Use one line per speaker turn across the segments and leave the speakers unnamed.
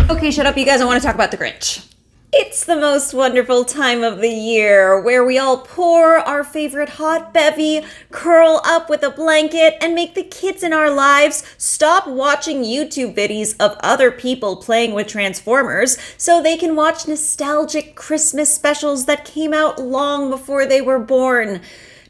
Okay, shut up, you guys. I want to talk about the Grinch. It's the most wonderful time of the year where we all pour our favorite hot bevy, curl up with a blanket, and make the kids in our lives stop watching YouTube videos of other people playing with Transformers so they can watch nostalgic Christmas specials that came out long before they were born.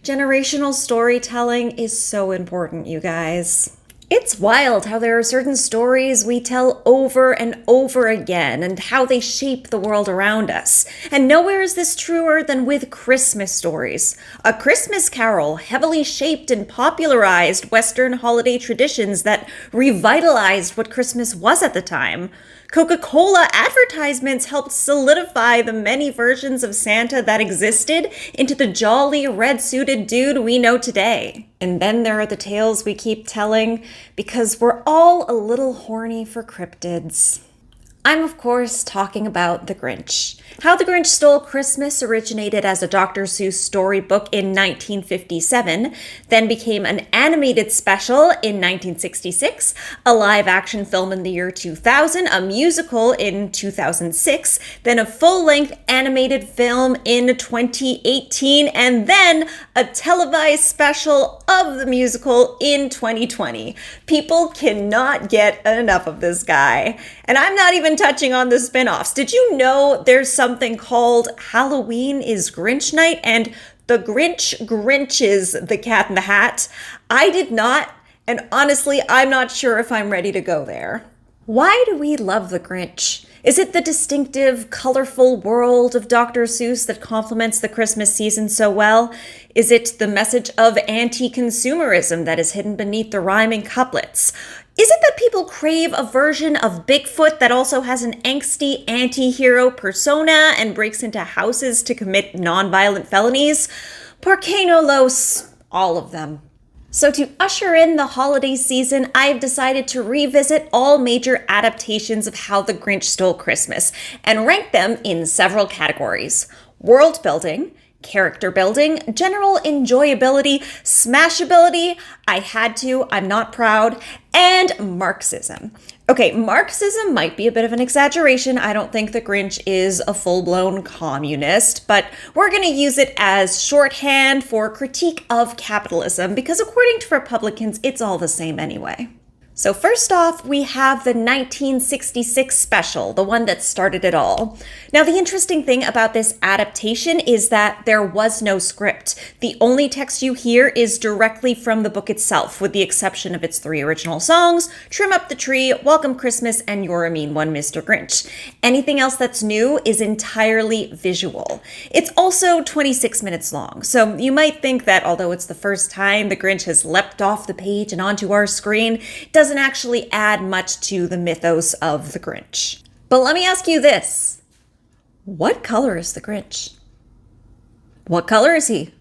Generational storytelling is so important, you guys. It's wild how there are certain stories we tell over and over again and how they shape the world around us. And nowhere is this truer than with Christmas stories. A Christmas Carol heavily shaped and popularized Western holiday traditions that revitalized what Christmas was at the time. Coca-Cola advertisements helped solidify the many versions of Santa that existed into the jolly red-suited dude we know today. And then there are the tales we keep telling because we're all a little horny for cryptids. I'm, of course, talking about The Grinch. How the Grinch Stole Christmas originated as a Dr. Seuss storybook in 1957, then became an animated special in 1966, a live-action film in the year 2000, a musical in 2006, then a full-length animated film in 2018, and then a televised special of the musical in 2020. People cannot get enough of this guy. And I'm not even touching on the spin-offs. Did you know there's something called Halloween is Grinch Night and the Grinch Grinches the Cat in the Hat? I did not, and honestly, I'm not sure if I'm ready to go there. Why do we love the Grinch? Is it the distinctive, colorful world of Dr. Seuss that complements the Christmas season so well? Is it the message of anti-consumerism that is hidden beneath the rhyming couplets? Is it that people crave a version of Bigfoot that also has an angsty anti-hero persona and breaks into houses to commit nonviolent felonies? Por qué no los? All of them. So to usher in the holiday season, I've decided to revisit all major adaptations of How the Grinch Stole Christmas and rank them in several categories: world building, character building, general enjoyability, smashability, I had to, I'm not proud, and Marxism. Okay, Marxism might be a bit of an exaggeration. I don't think the Grinch is a full-blown communist, but we're going to use it as shorthand for critique of capitalism because according to Republicans, it's all the same anyway. So first off, we have the 1966 special, the one that started it all. Now, the interesting thing about this adaptation is that there was no script. The only text you hear is directly from the book itself, with the exception of its 3 original songs, Trim Up the Tree, Welcome Christmas, and You're a Mean One, Mr. Grinch. Anything else that's new is entirely visual. It's also 26 minutes long, so you might think that although it's the first time the Grinch has leapt off the page and onto our screen, it doesn't actually add much to the mythos of the Grinch. But let me ask you this. What color is the Grinch? What color is he?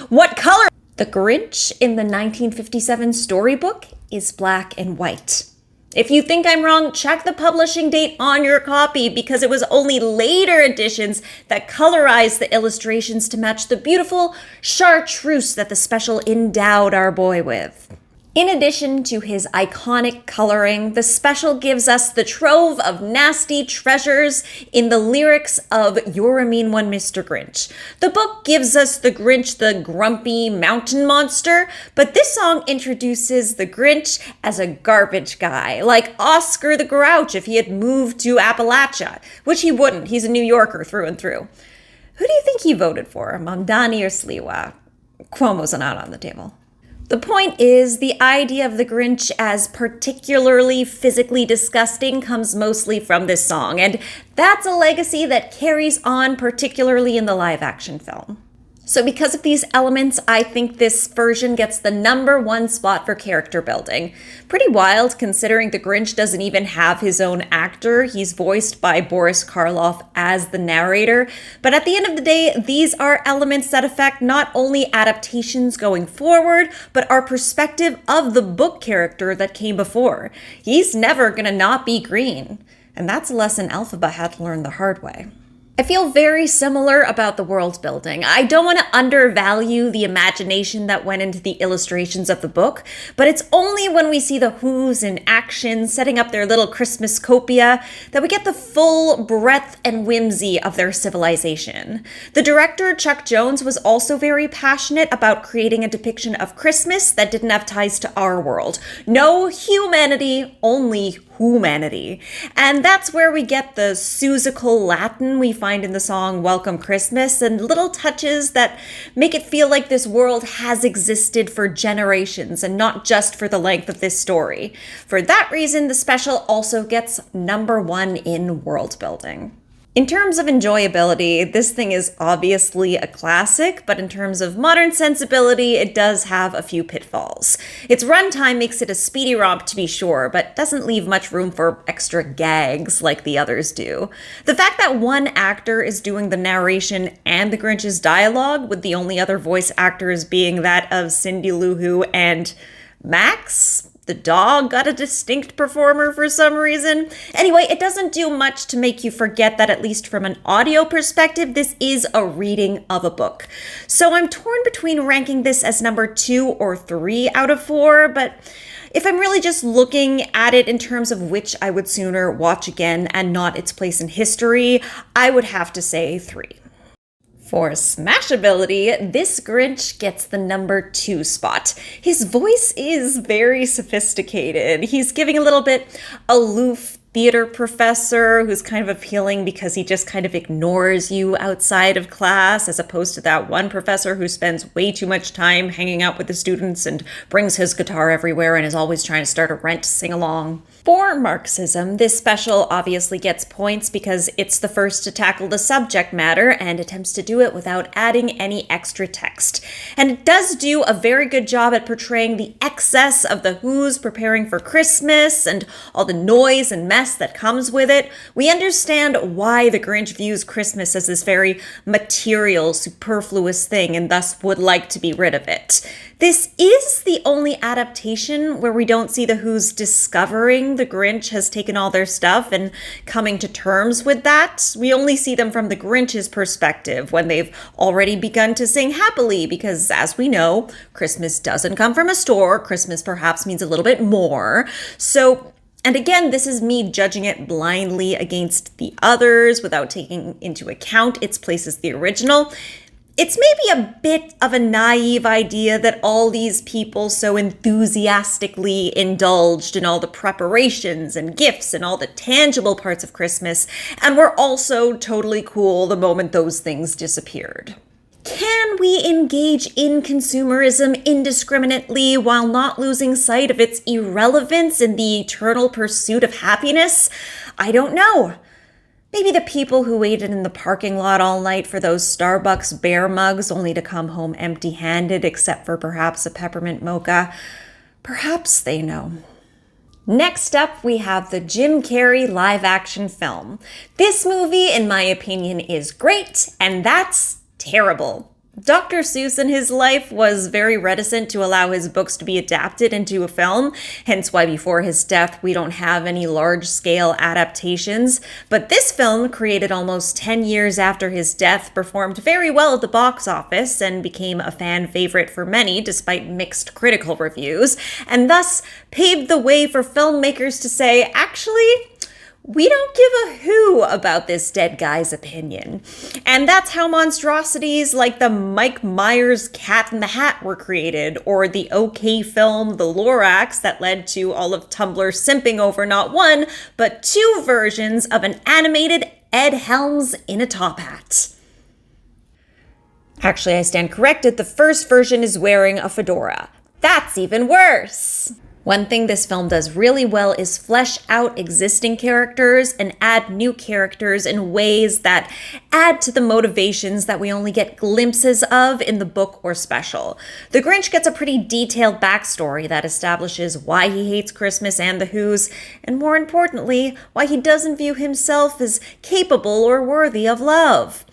What color? The Grinch in the 1957 storybook is black and white. If you think I'm wrong, check the publishing date on your copy because it was only later editions that colorized the illustrations to match the beautiful chartreuse that the special endowed our boy with. In addition to his iconic coloring, the special gives us the trove of nasty treasures in the lyrics of You're a Mean One, Mr. Grinch. The book gives us the Grinch, the grumpy mountain monster, but this song introduces the Grinch as a garbage guy, like Oscar the Grouch if he had moved to Appalachia, which he wouldn't. He's a New Yorker through and through. Who do you think he voted for, Mamdani or Sliwa? Cuomo's not on the table. The point is, the idea of the Grinch as particularly physically disgusting comes mostly from this song, and that's a legacy that carries on particularly in the live-action film. So because of these elements, I think this version gets the #1 spot for character building. Pretty wild considering the Grinch doesn't even have his own actor. He's voiced by Boris Karloff as the narrator. But at the end of the day, these are elements that affect not only adaptations going forward, but our perspective of the book character that came before. He's never gonna not be green. And that's a lesson Elphaba had to learn the hard way. I feel very similar about the world building. I don't want to undervalue the imagination that went into the illustrations of the book, but it's only when we see the Who's in action setting up their little Christmas copia that we get the full breadth and whimsy of their civilization. The director, Chuck Jones, was also very passionate about creating a depiction of Christmas that didn't have ties to our world. No humanity, only humanity. And that's where we get the Susical Latin we find in the song Welcome Christmas, and little touches that make it feel like this world has existed for generations and not just for the length of this story. For that reason, the special also gets #1 in world building. In terms of enjoyability, this thing is obviously a classic, but in terms of modern sensibility, it does have a few pitfalls. Its runtime makes it a speedy romp to be sure, but doesn't leave much room for extra gags like the others do. The fact that one actor is doing the narration and the Grinch's dialogue, with the only other voice actors being that of Cindy Lou Who and Max? The dog got a distinct performer for some reason. Anyway, it doesn't do much to make you forget that, at least from an audio perspective, this is a reading of a book. So I'm torn between ranking this as #2 or 3 out of 4, but if I'm really just looking at it in terms of which I would sooner watch again and not its place in history, I would have to say 3. For Smashability, this Grinch gets the #2 spot. His voice is very sophisticated. He's giving a little bit aloof theater professor who's kind of appealing because he just kind of ignores you outside of class, as opposed to that one professor who spends way too much time hanging out with the students and brings his guitar everywhere and is always trying to start a Rent sing-along. For Marxism, this special obviously gets points because it's the first to tackle the subject matter and attempts to do it without adding any extra text. And it does do a very good job at portraying the excess of the Who's preparing for Christmas and all the noise and mess that comes with it. We understand why the Grinch views Christmas as this very material, superfluous thing and thus would like to be rid of it. This is the only adaptation where we don't see the Who's discovering the Grinch has taken all their stuff and coming to terms with that. We only see them from the Grinch's perspective when they've already begun to sing happily because, as we know, Christmas doesn't come from a store. Christmas perhaps means a little bit more. And again, this is me judging it blindly against the others without taking into account its place as the original. It's maybe a bit of a naive idea that all these people so enthusiastically indulged in all the preparations and gifts and all the tangible parts of Christmas, and were also totally cool the moment those things disappeared. Can we engage in consumerism indiscriminately while not losing sight of its irrelevance in the eternal pursuit of happiness? I don't know. Maybe the people who waited in the parking lot all night for those Starbucks bear mugs only to come home empty-handed except for perhaps a peppermint mocha, perhaps they know. Next up, we have the Jim Carrey live-action film. This movie, in my opinion, is great, and that's terrible. Dr. Seuss in his life was very reticent to allow his books to be adapted into a film, hence why before his death we don't have any large-scale adaptations. But this film, created almost 10 years after his death, performed very well at the box office and became a fan favorite for many despite mixed critical reviews, and thus paved the way for filmmakers to say, actually, we don't give a who about this dead guy's opinion. And that's how monstrosities like the Mike Myers Cat in the Hat were created, or the OK film The Lorax that led to all of Tumblr simping over not one, but 2 versions of an animated Ed Helms in a top hat. Actually, I stand corrected. The first version is wearing a fedora. That's even worse. One thing this film does really well is flesh out existing characters and add new characters in ways that add to the motivations that we only get glimpses of in the book or special. The Grinch gets a pretty detailed backstory that establishes why he hates Christmas and the Who's, and more importantly, why he doesn't view himself as capable or worthy of love.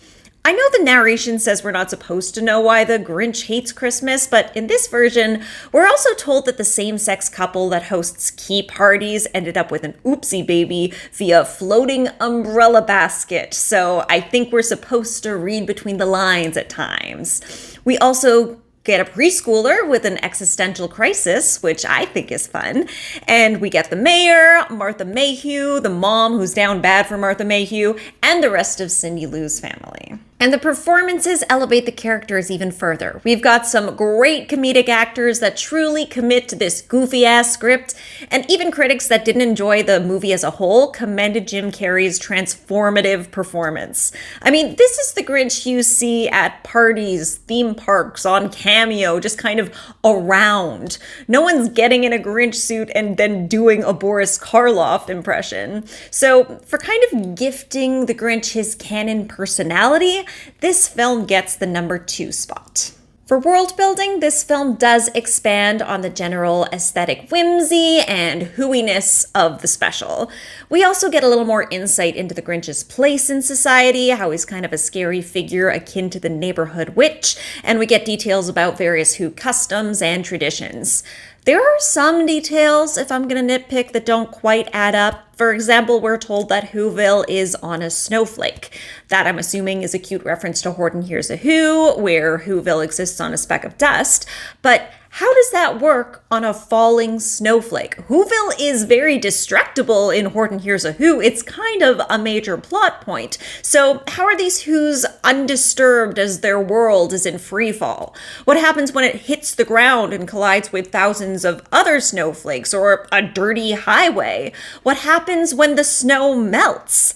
I know the narration says we're not supposed to know why the Grinch hates Christmas, but in this version, we're also told that the same-sex couple that hosts key parties ended up with an oopsie baby via floating umbrella basket. So I think we're supposed to read between the lines at times. We also get a preschooler with an existential crisis, which I think is fun. And we get the mayor, Martha Mayhew, the mom who's down bad for Martha Mayhew, and the rest of Cindy Lou's family. And the performances elevate the characters even further. We've got some great comedic actors that truly commit to this goofy-ass script, and even critics that didn't enjoy the movie as a whole commended Jim Carrey's transformative performance. I mean, this is the Grinch you see at parties, theme parks, on Cameo, just kind of around. No one's getting in a Grinch suit and then doing a Boris Karloff impression. So, for kind of gifting the Grinch his canon personality, this film gets the number 2 spot. For world building, this film does expand on the general aesthetic whimsy and hooiness of the special. We also get a little more insight into the Grinch's place in society, how he's kind of a scary figure akin to the neighborhood witch, and we get details about various Who customs and traditions. There are some details, if I'm gonna nitpick, that don't quite add up. For example, we're told that Whoville is on a snowflake. That, I'm assuming, is a cute reference to Horton Hears a Who, where Whoville exists on a speck of dust. But how does that work on a falling snowflake? Whoville is very destructible in Horton Hears a Who. It's kind of a major plot point. So how are these Whos undisturbed as their world is in freefall? What happens when it hits the ground and collides with thousands of other snowflakes or a dirty highway? What happens when the snow melts?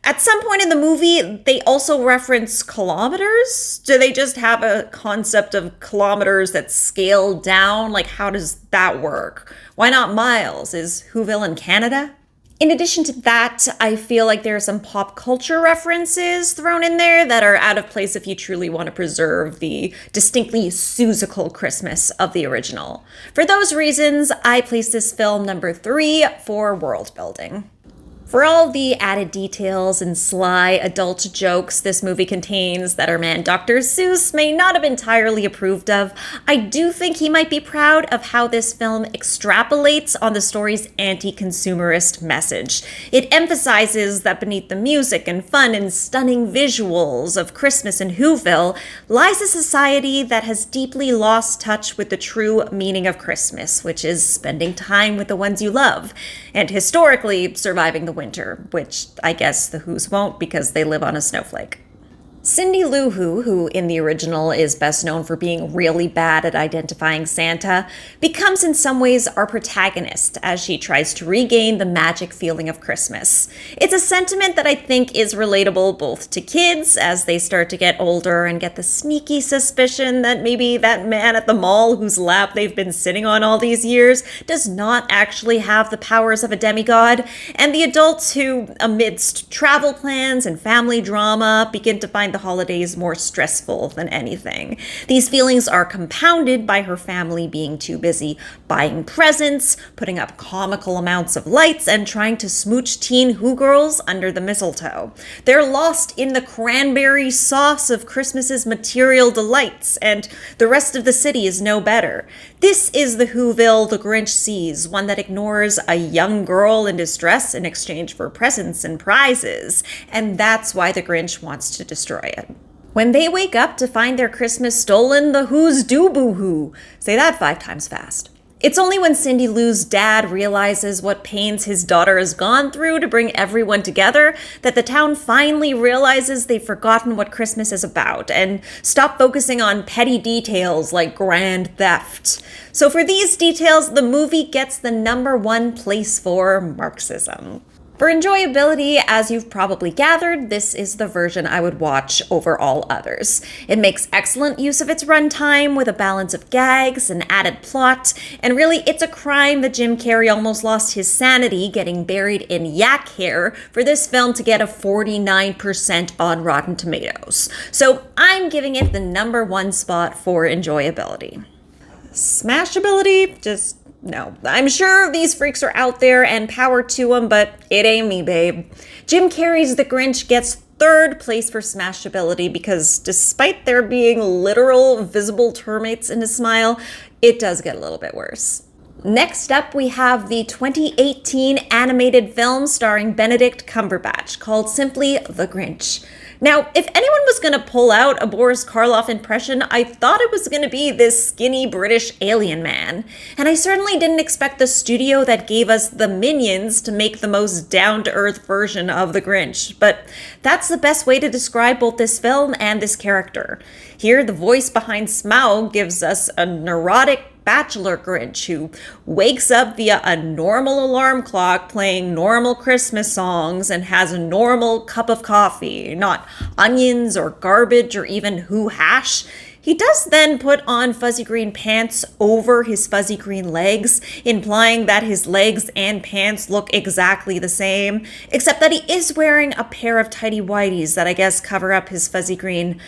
At some point in the movie, they also reference kilometers. Do they just have a concept of kilometers that's scaled down? Like, how does that work? Why not miles? Is Whoville in Canada? In addition to that, I feel like there are some pop culture references thrown in there that are out of place if you truly want to preserve the distinctly Seussical Christmas of the original. For those reasons, I place this film number 3 for world building. For all the added details and sly adult jokes this movie contains that our man Dr. Seuss may not have entirely approved of, I do think he might be proud of how this film extrapolates on the story's anti-consumerist message. It emphasizes that beneath the music and fun and stunning visuals of Christmas in Whoville lies a society that has deeply lost touch with the true meaning of Christmas, which is spending time with the ones you love, and historically surviving the winter, which I guess the Whos won't because they live on a snowflake. Cindy Lou who in the original is best known for being really bad at identifying Santa, becomes in some ways our protagonist as she tries to regain the magic feeling of Christmas. It's a sentiment that I think is relatable both to kids as they start to get older and get the sneaky suspicion that maybe that man at the mall whose lap they've been sitting on all these years does not actually have the powers of a demigod, and the adults who, amidst travel plans and family drama, begin to find the holidays more stressful than anything. These feelings are compounded by her family being too busy buying presents, putting up comical amounts of lights, and trying to smooch teen Who girls under the mistletoe. They're lost in the cranberry sauce of Christmas's material delights, and the rest of the city is no better. This is the Whoville the Grinch sees, one that ignores a young girl in distress in exchange for presents and prizes, and that's why the Grinch wants to destroy it. When they wake up to find their Christmas stolen, the Whos do boo-hoo. Say that 5 times fast. It's only when Cindy Lou's dad realizes what pains his daughter has gone through to bring everyone together that the town finally realizes they've forgotten what Christmas is about and stop focusing on petty details like grand theft. So for these details, the movie gets the number 1 place for Marxism. For enjoyability, as you've probably gathered, this is the version I would watch over all others. It makes excellent use of its runtime with a balance of gags and added plot, and really it's a crime that Jim Carrey almost lost his sanity getting buried in yak hair for this film to get a 49% on Rotten Tomatoes. So I'm giving it the number 1 spot for enjoyability. Smashability, just No, I'm sure these freaks are out there and power to them, but it ain't me, babe. Jim Carrey's The Grinch gets third place for Smashability because despite there being literal visible termites in his smile, it does get a little bit worse. Next up, we have the 2018 animated film starring Benedict Cumberbatch called simply The Grinch. Now, if anyone was going to pull out a Boris Karloff impression, I thought it was going to be this skinny British alien man. And I certainly didn't expect the studio that gave us the Minions to make the most down-to-earth version of the Grinch. But that's the best way to describe both this film and this character. Here, the voice behind Smaug gives us a neurotic bachelor Grinch who wakes up via a normal alarm clock playing normal Christmas songs and has a normal cup of coffee, not onions or garbage or even who hash. He does then put on fuzzy green pants over his fuzzy green legs, implying that his legs and pants look exactly the same, except that he is wearing a pair of tidy whities that I guess cover up his fuzzy green.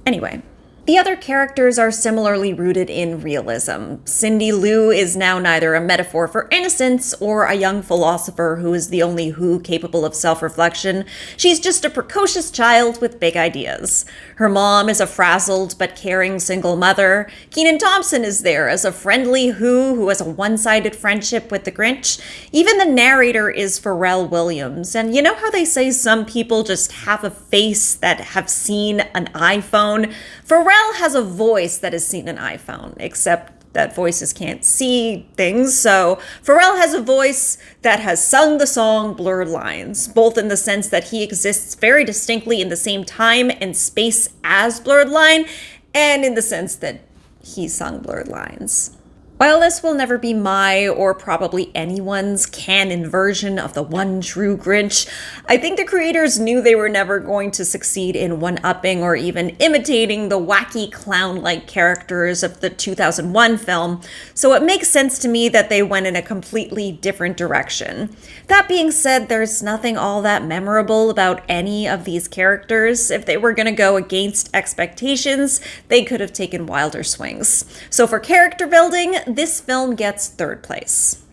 Anyway. The other characters are similarly rooted in realism. Cindy Lou is now neither a metaphor for innocence or a young philosopher who is the only who capable of self-reflection. She's just a precocious child with big ideas. Her mom is a frazzled but caring single mother. Kenan Thompson is there as a friendly who has a one-sided friendship with the Grinch. Even the narrator is Pharrell Williams. And you know how they say some people just have a face that have seen an iPhone? Pharrell has a voice that has seen an iPhone, except that voices can't see things. So Pharrell has a voice that has sung the song Blurred Lines, both in the sense that he exists very distinctly in the same time and space as Blurred Line, and in the sense that he sung Blurred Lines. While this will never be my, or probably anyone's, canon version of the one true Grinch, I think the creators knew they were never going to succeed in one-upping or even imitating the wacky clown-like characters of the 2001 film, so it makes sense to me that they went in a completely different direction. That being said, there's nothing all that memorable about any of these characters. If they were going to go against expectations, they could have taken wilder swings. So for character building, this film gets third place.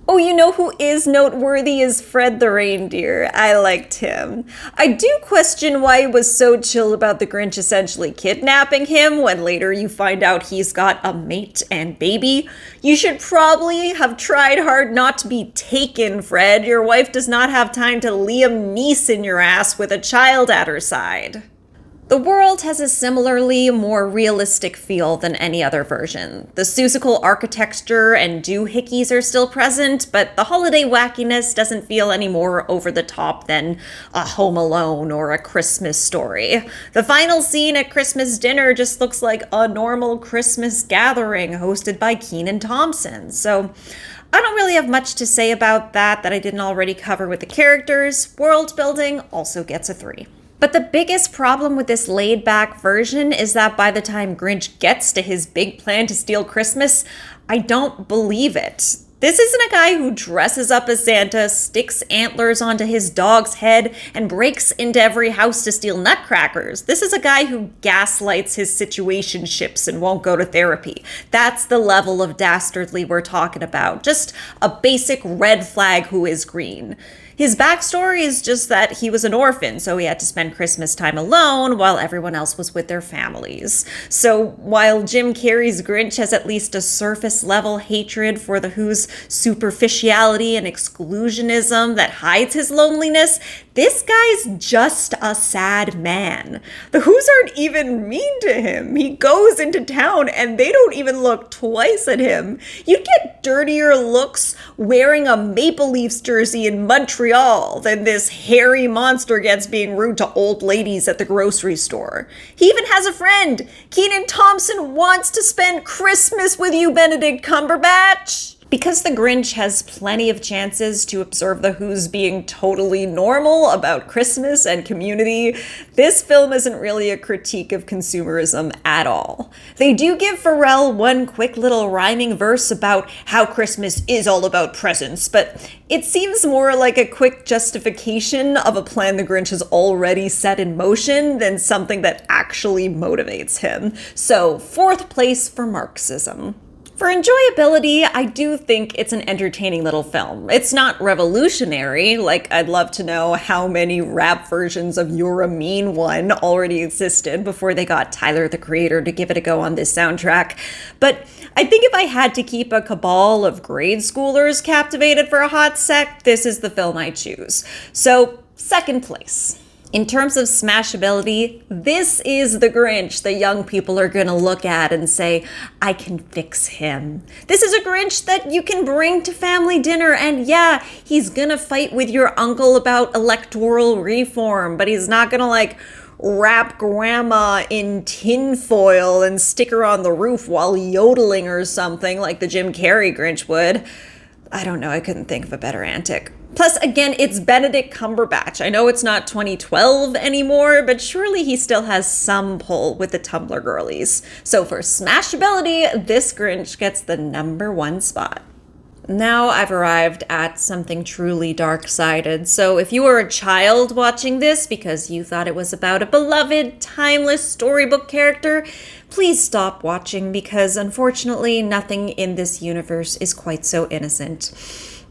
Oh, you know who is noteworthy is Fred the Reindeer. I liked him. I do question why he was so chill about the Grinch essentially kidnapping him when later you find out he's got a mate and baby. You should probably have tried hard not to be taken, Fred. Your wife does not have time to Liam Neeson your ass with a child at her side. The world has a similarly more realistic feel than any other version. The Seussical architecture and doohickeys are still present, but the holiday wackiness doesn't feel any more over the top than a Home Alone or a Christmas Story. The final scene at Christmas dinner just looks like a normal Christmas gathering hosted by Kenan Thompson. So I don't really have much to say about that I didn't already cover with the characters. World building also gets a 3. But the biggest problem with this laid-back version is that by the time Grinch gets to his big plan to steal Christmas, I don't believe it. This isn't a guy who dresses up as Santa, sticks antlers onto his dog's head, and breaks into every house to steal nutcrackers. This is a guy who gaslights his situationships and won't go to therapy. That's the level of dastardly we're talking about. Just a basic red flag who is green. His backstory is just that he was an orphan, so he had to spend Christmas time alone while everyone else was with their families. So while Jim Carrey's Grinch has at least a surface-level hatred for the Who's superficiality and exclusionism that hides his loneliness, this guy's just a sad man. The Who's aren't even mean to him. He goes into town and they don't even look twice at him. You'd get dirtier looks wearing a Maple Leafs jersey in Montreal than this hairy monster gets being rude to old ladies at the grocery store. He even has a friend. Kenan Thompson wants to spend Christmas with you, Benedict Cumberbatch. Because the Grinch has plenty of chances to observe the Who's being totally normal about Christmas and community, this film isn't really a critique of consumerism at all. They do give Pharrell one quick little rhyming verse about how Christmas is all about presents, but it seems more like a quick justification of a plan the Grinch has already set in motion than something that actually motivates him. So, fourth place for Marxism. For enjoyability, I do think it's an entertaining little film. It's not revolutionary, like I'd love to know how many rap versions of You're a Mean One already existed before they got Tyler, the Creator, to give it a go on this soundtrack. But I think if I had to keep a cabal of grade schoolers captivated for a hot sec, this is the film I choose. So, second place. In terms of smashability, this is the Grinch that young people are gonna look at and say, I can fix him. This is a Grinch that you can bring to family dinner, and yeah, he's gonna fight with your uncle about electoral reform, but he's not gonna wrap grandma in tinfoil and stick her on the roof while yodeling or something like the Jim Carrey Grinch would. I don't know, I couldn't think of a better antic. Plus, again, it's Benedict Cumberbatch. I know it's not 2012 anymore, but surely he still has some pull with the Tumblr girlies. So for smashability, this Grinch gets the #1 spot. Now I've arrived at something truly dark-sided. So if you were a child watching this because you thought it was about a beloved, timeless storybook character, please stop watching because unfortunately nothing in this universe is quite so innocent.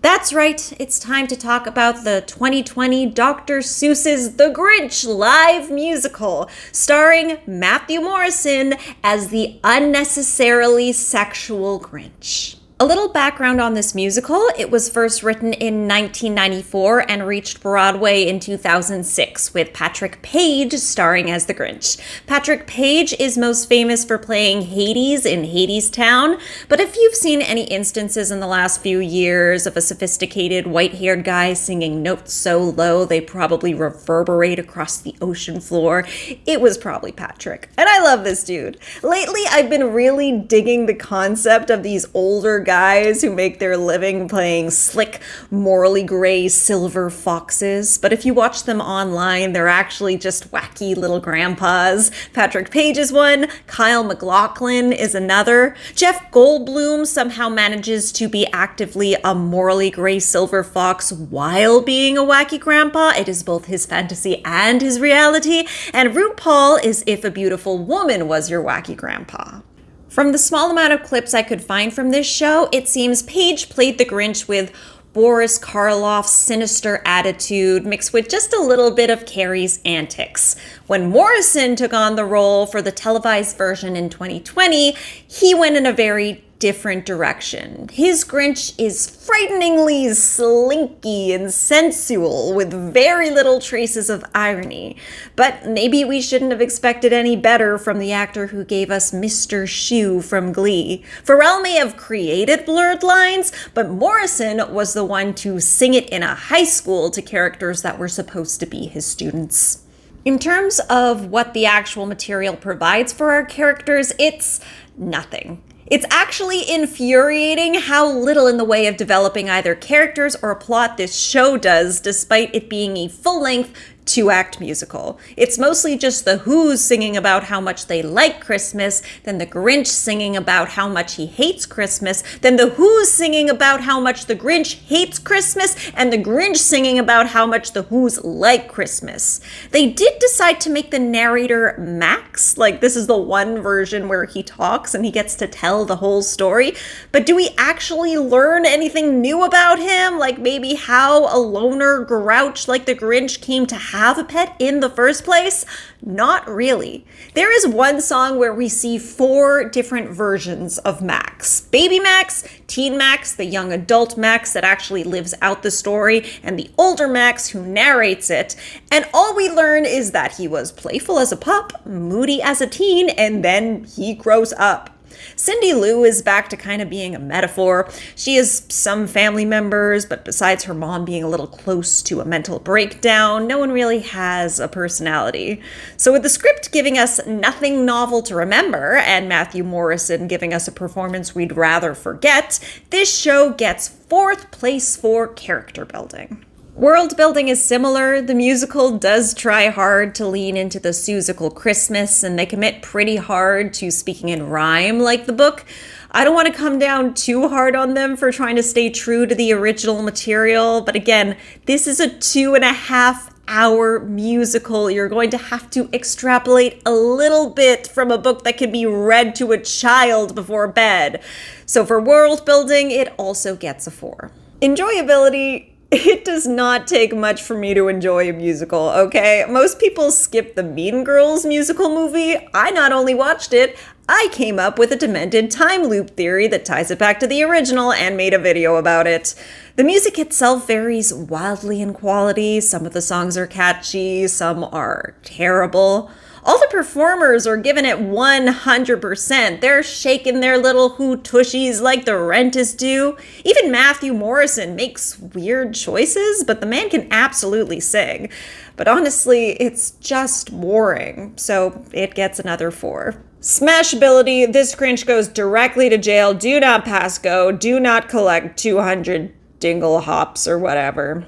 That's right, it's time to talk about the 2020 Dr. Seuss's The Grinch live musical, starring Matthew Morrison as the unnecessarily sexual Grinch. A little background on this musical, it was first written in 1994 and reached Broadway in 2006 with Patrick Page starring as the Grinch. Patrick Page is most famous for playing Hades in Hadestown, but if you've seen any instances in the last few years of a sophisticated white-haired guy singing notes so low they probably reverberate across the ocean floor, it was probably Patrick. And I love this dude. Lately, I've been really digging the concept of these older guys who make their living playing slick, morally gray silver foxes. But if you watch them online, they're actually just wacky little grandpas. Patrick Page is one, Kyle MacLachlan is another. Jeff Goldblum somehow manages to be actively a morally gray silver fox while being a wacky grandpa. It is both his fantasy and his reality. And RuPaul is if a beautiful woman was your wacky grandpa. From the small amount of clips I could find from this show, it seems Page played the Grinch with Boris Karloff's sinister attitude mixed with just a little bit of Carrie's antics. When Morrison took on the role for the televised version in 2020, he went in a very different direction. His Grinch is frighteningly slinky and sensual with very little traces of irony. But maybe we shouldn't have expected any better from the actor who gave us Mr. Shoe from Glee. Pharrell may have created blurred lines, but Morrison was the one to sing it in a high school to characters that were supposed to be his students. In terms of what the actual material provides for our characters, it's nothing. It's actually infuriating how little in the way of developing either characters or a plot this show does, despite it being a full-length 2-act musical. It's mostly just the Who's singing about how much they like Christmas, then the Grinch singing about how much he hates Christmas, then the Who's singing about how much the Grinch hates Christmas, and the Grinch singing about how much the Who's like Christmas. They did decide to make the narrator Max, like this is the one version where he talks and he gets to tell the whole story, but do we actually learn anything new about him? Like maybe how a loner grouch like the Grinch came to have a pet in the first place? Not really. There is one song where we see 4 different versions of Max. Baby Max, Teen Max, the young adult Max that actually lives out the story, and the older Max who narrates it. And all we learn is that he was playful as a pup, moody as a teen, and then he grows up. Cindy Lou is back to kind of being a metaphor. She has some family members, but besides her mom being a little close to a mental breakdown, no one really has a personality. So with the script giving us nothing novel to remember, and Matthew Morrison giving us a performance we'd rather forget, this show gets 4th place for character building. World building is similar. The musical does try hard to lean into the Seussical Christmas, and they commit pretty hard to speaking in rhyme like the book. I don't want to come down too hard on them for trying to stay true to the original material, but again, this is a 2.5 2-hour musical. You're going to have to extrapolate a little bit from a book that can be read to a child before bed. So for world building, it also gets a 4. Enjoyability, it does not take much for me to enjoy a musical, okay? Most people skip the Mean Girls musical movie. I not only watched it, I came up with a demented time loop theory that ties it back to the original and made a video about it. The music itself varies wildly in quality. Some of the songs are catchy, some are terrible. All the performers are giving it 100%. They're shaking their little hootushies like the Rentists do. Even Matthew Morrison makes weird choices, but the man can absolutely sing. But honestly, it's just boring, so it gets another 4. Smashability, this Grinch goes directly to jail. Do not pass go. Do not collect 200 dingle hops or whatever.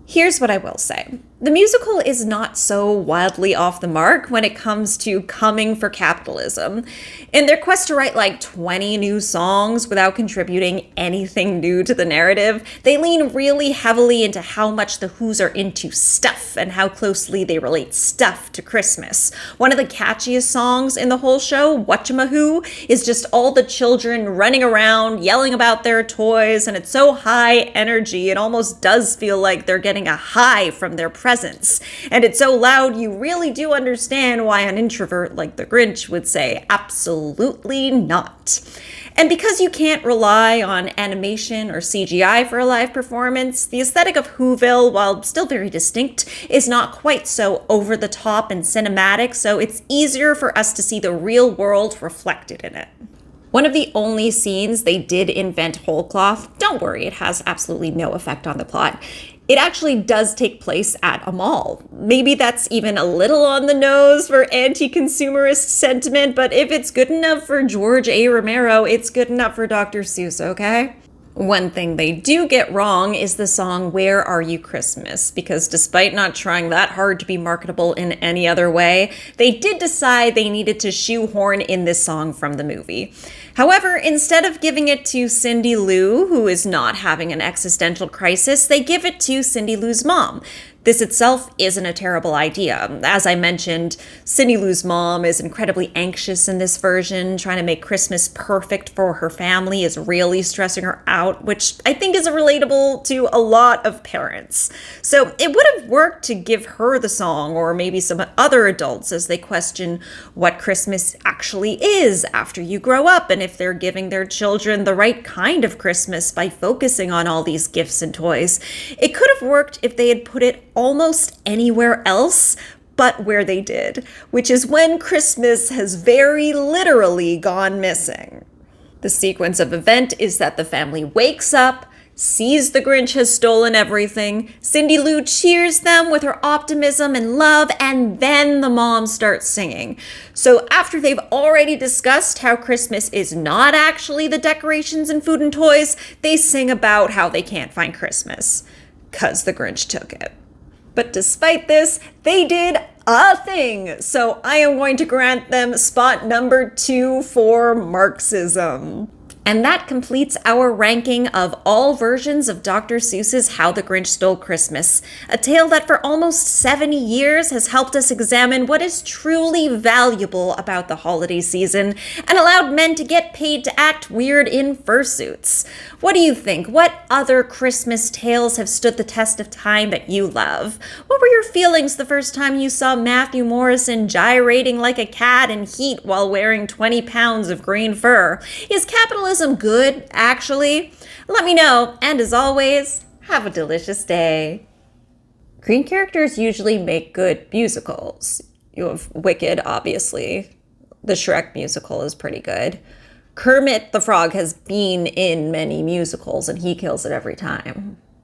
Here's what I will say. The musical is not so wildly off the mark when it comes to coming for capitalism. In their quest to write like 20 new songs without contributing anything new to the narrative, they lean really heavily into how much the Who's are into stuff and how closely they relate stuff to Christmas. One of the catchiest songs in the whole show, Whatchamahoo, is just all the children running around, yelling about their toys, and it's so high energy, it almost does feel like they're getting a high from their presence. And it's so loud, you really do understand why an introvert like the Grinch would say, absolutely not. And because you can't rely on animation or CGI for a live performance, the aesthetic of Whoville, while still very distinct, is not quite so over the top and cinematic, so it's easier for us to see the real world reflected in it. One of the only scenes they did invent whole cloth, don't worry, it has absolutely no effect on the plot. It actually does take place at a mall. Maybe that's even a little on the nose for anti-consumerist sentiment, but if it's good enough for George A. Romero, it's good enough for Dr. Seuss, okay? One thing they do get wrong is the song Where Are You Christmas? Because despite not trying that hard to be marketable in any other way, they did decide they needed to shoehorn in this song from the movie. However, instead of giving it to Cindy Lou, who is not having an existential crisis, they give it to Cindy Lou's mom. This itself isn't a terrible idea. As I mentioned, Cindy Lou's mom is incredibly anxious in this version, trying to make Christmas perfect for her family is really stressing her out, which I think is relatable to a lot of parents. So it would have worked to give her the song, or maybe some other adults as they question what Christmas actually is after you grow up, and if they're giving their children the right kind of Christmas by focusing on all these gifts and toys. It could have worked if they had put it almost anywhere else but where they did, which is when Christmas has very literally gone missing. The sequence of event is that the family wakes up, sees the Grinch has stolen everything, Cindy Lou cheers them with her optimism and love, and then the mom starts singing. So after they've already discussed how Christmas is not actually the decorations and food and toys, they sing about how they can't find Christmas, 'cause the Grinch took it. But despite this, they did a thing. So I am going to grant them spot number 2 for Marxism. And that completes our ranking of all versions of Dr. Seuss's How the Grinch Stole Christmas, a tale that for almost 70 years has helped us examine what is truly valuable about the holiday season and allowed men to get paid to act weird in fursuits. What do you think? What other Christmas tales have stood the test of time that you love? What were your feelings the first time you saw Matthew Morrison gyrating like a cat in heat while wearing 20 pounds of green fur? Is capitalism good, actually? Let me know, and as always, have a delicious day. Green characters usually make good musicals. You have Wicked, obviously. The Shrek musical is pretty good. Kermit the Frog has been in many musicals, and he kills it every time.